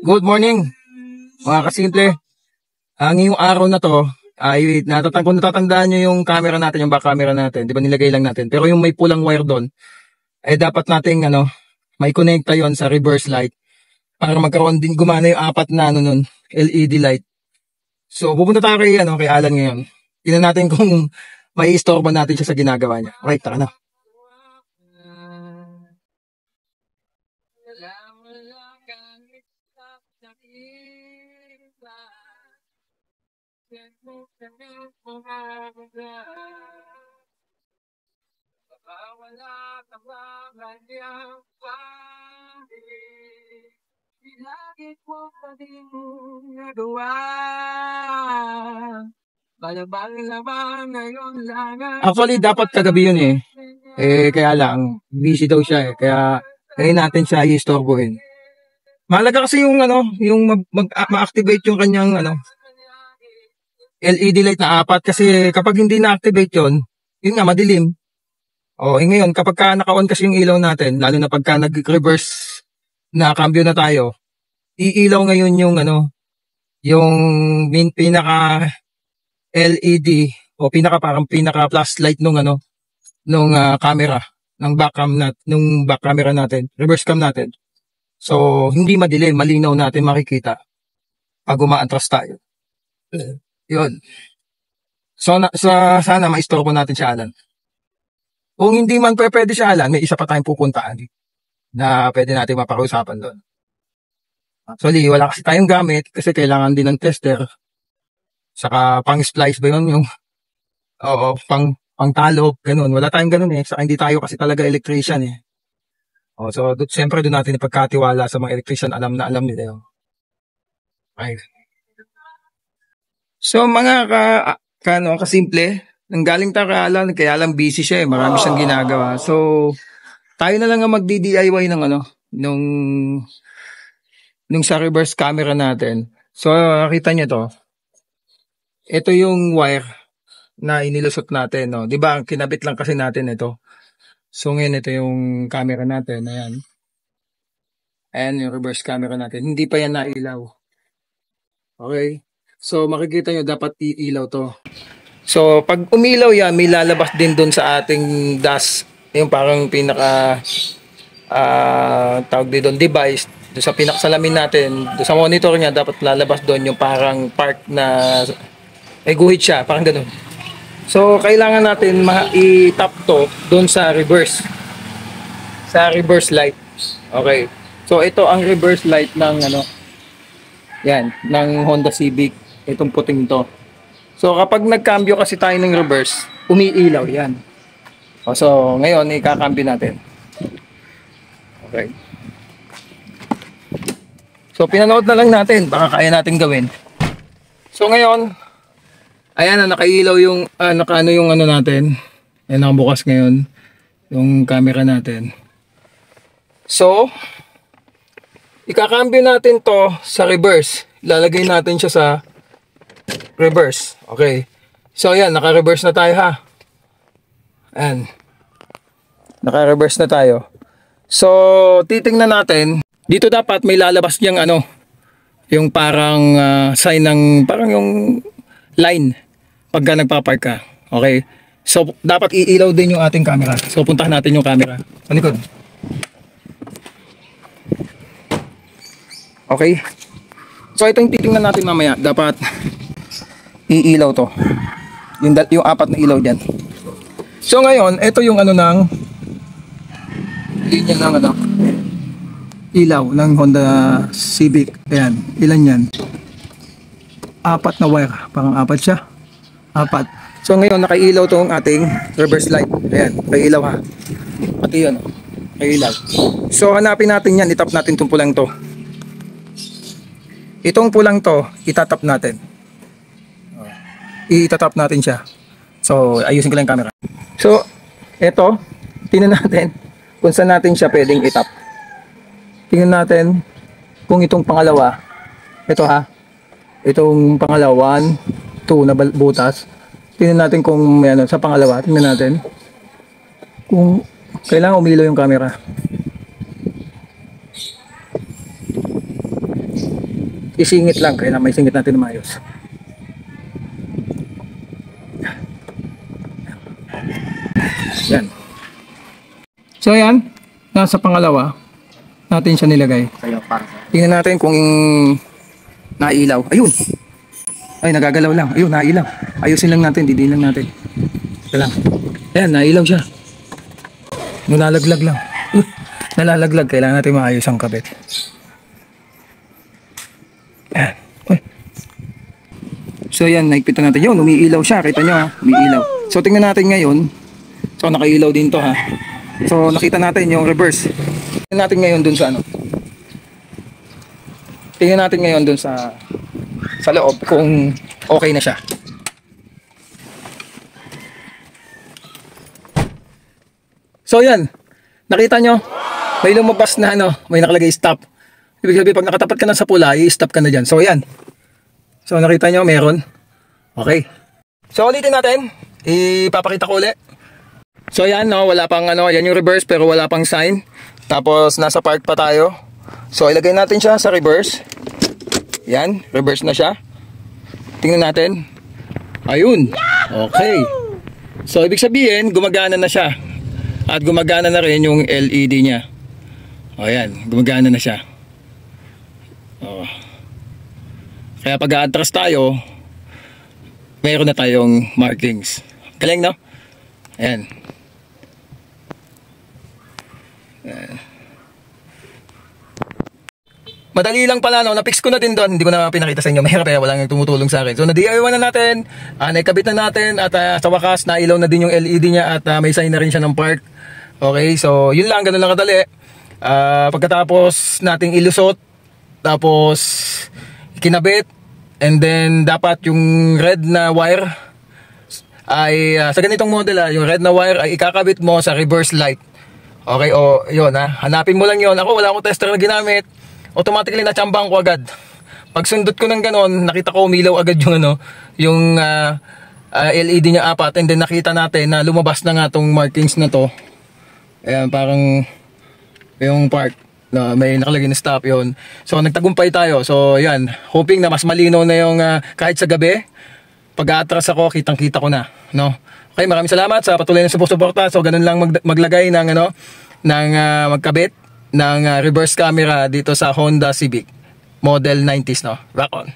Good morning, mga kasimple. Ang ngayong araw na to ay kung natatandaan nyo yung camera natin, yung back camera natin, di ba nilagay lang natin. Pero yung may pulang wire doon, ay dapat nating may connecta yon sa reverse light para magkaroon din gumana yung apat na nun, LED light. So pupunta tayo kay Alan ngayon. Tingnan natin kung may istorbo natin siya sa ginagawa niya. Okay, tara na. Actually, dapat kagabi yun eh. Kaya lang, busy daw siya eh. Kaya, ngayon natin siya i-istorbohin. Mahalaga kasi yung ma-activate yung kanyang LED light na apat kasi kapag hindi na-activate yun nga madilim. Ngayon kapag naka-on kasi yung ilaw natin, lalo na pagka nag-reverse na cambio na tayo, iilaw ngayon yung pinaka LED o pinaka flashlight nung camera ng back camera natin, reverse cam natin. So, hindi madilim, malinaw natin makikita pag umaantras tayo. Yun. So, sana maistorbo natin si Alan. Kung hindi man pwede si Alan, may isa pa tayong pupuntaan na pwede natin mapag-usapan doon. Actually, wala kasi tayong gamit kasi kailangan din ng tester. Saka pang-splice ba yun? Pang-talog, ganun. Wala tayong ganun eh. Saka hindi tayo kasi talaga electrician eh. So, siyempre doon natin ipagkatiwala sa mga electrician, alam nila yun. Okay. So, mga kasimple, nanggaling tayo kaya lang busy siya eh. Marami siyang ginagawa. So, tayo na lang ang magdi-DIY nung sa reverse camera natin. So, nakita niyo to. Ito yung wire na inilusot natin, no? 'Di ba? Kinabit lang kasi natin ito. So, ngayon ito yung camera natin, ayan. Ayan yung reverse camera natin. Hindi pa yan nailaw. Okay? So, makikita nyo dapat iilaw to. So, pag umilaw yan, may lalabas din doon sa ating dash. Yung parang tawag din doon, device. Doon sa pinaksalamin natin, doon sa monitor niya, dapat lalabas doon yung parang part na may guhit siya, parang ganun. So, kailangan natin i-tap to doon sa reverse. Sa reverse light. Okay. So, ito ang reverse light ng yan, ng Honda Civic. Itong puting to. So, kapag nagkambyo kasi tayo ng reverse, umiilaw yan. So, ngayon, ikakambyo natin. Okay. So, pinanood na lang natin. Baka kaya natin gawin. So, ngayon, ayan na, nakailaw yung, yung natin. Ayan, nakabukas ngayon. Yung camera natin. So, ikakambyo natin to sa reverse. Lalagay natin siya sa reverse. Okay. So, ayan, naka-reverse na tayo ha. Ayan. Naka-reverse na tayo. So, titingnan natin. Dito dapat may lalabas niyang yung parang sign ng, parang yung line pagka nagpapark ka. Okay. So, dapat iilaw din yung ating camera. So, puntahan natin yung camera. Panikod. Okay. So, ito yung titingnan natin mamaya. Dapat iilaw to. Yung apat na ilaw dyan. So, ngayon, ito yung ng linya ng ilaw ng Honda Civic. Ayan. Ilan yan? Apat na wire. Parang apat siya. Apat. So, ngayon, nakailaw tong ating reverse light. Ayan. Nakailaw ha. Pati yun. Nakailaw. So, hanapin natin yan. Itap natin itong pulang to. Itong pulang to, itatap natin. Itatap natin siya. So, ayusin ko lang yung camera. So, ito, tingnan natin kung saan natin siya pwedeng itap. Tingnan natin kung itong pangalawa. Ito ha. Itong pangalawa, 1, 2 na butas. Tingnan natin kung may sa pangalawa. Tingnan natin kung kailangan umilaw yung camera. isingit lang, kaya may singit natin na maayos. Yan. So ayan, nasa pangalawa natin siya nilagay. Tingnan natin kung nailaw. Ayun. Ay, nagagalaw lang. Ayun, nailaw. Ayusin lang natin, didiin lang natin. Ito lang. Ayan, nailaw siya. Nalalaglag lang. Nalalaglag. Kailangan natin maayos ang kabit. Ayan. Uy. So ayan, naigpitan natin. Yun, umiilaw siya. Kita nyo ha, umiilaw. So tingnan natin ngayon. So nakailaw din to ha. So nakita natin yung reverse. Tingnan natin ngayon dun sa ano. Tingnan natin ngayon dun sa loob kung okay na siya. So yan, nakita nyo, may lumabas na ano, may nakalagay stop. Ibig sabihin pag nakatapat ka na sa pula, i-stop ka na dyan. So yan. So nakita nyo, meron. Okay. So ulitin natin, ipapakita ko ulit. So yan, no, wala pang ano, yan yung reverse pero wala pang sign. Tapos nasa park pa tayo. So ilagay natin siya sa reverse. Yan, reverse na siya. Tingnan natin. Ayun. Okay. So ibig sabihin, gumagana na siya. At gumagana na rin yung LED niya. O yan, gumagana na siya. O. Kaya pag a-atras tayo, mayroon na tayong markings. Galing, no? Ayan. Ayan. Madali lang pala, no? Na-fix ko na din doon. Hindi ko na pinakita sa inyo. Mahirap kaya walang tumutulong sa akin. So na-DIY na natin. Naikabit na natin. At sa wakas, nailaw na din yung LED niya. At may sign na rin siya ng park. Okay, so yun lang. Ganun lang kadali. Pagkatapos nating ilusot. Tapos kinabit. And then dapat yung red na wire ay sa ganitong model yung red na wire ay ikakabit mo sa reverse light. Okay, o yun hanapin mo lang yun. Ako wala akong tester na ginamit. Automatically natsambahan ko agad. Pag sundot ko ng ganon, nakita ko umilaw agad yung ano, yung LED niya apat, and then nakita natin na lumabas na nga tong markings na to. Ayan, parang yung park na may nakalagay na stop yon. So nagtagumpay tayo. So yan, hoping na mas malinaw na yung kahit sa gabi, pag aatras ako, kitang-kita ko na, no? Okay, maraming salamat sa patuloy na suporta. So ganun lang maglagay ng ano, ng magkabit ng reverse camera dito sa Honda Civic model 90s, no? Rock on.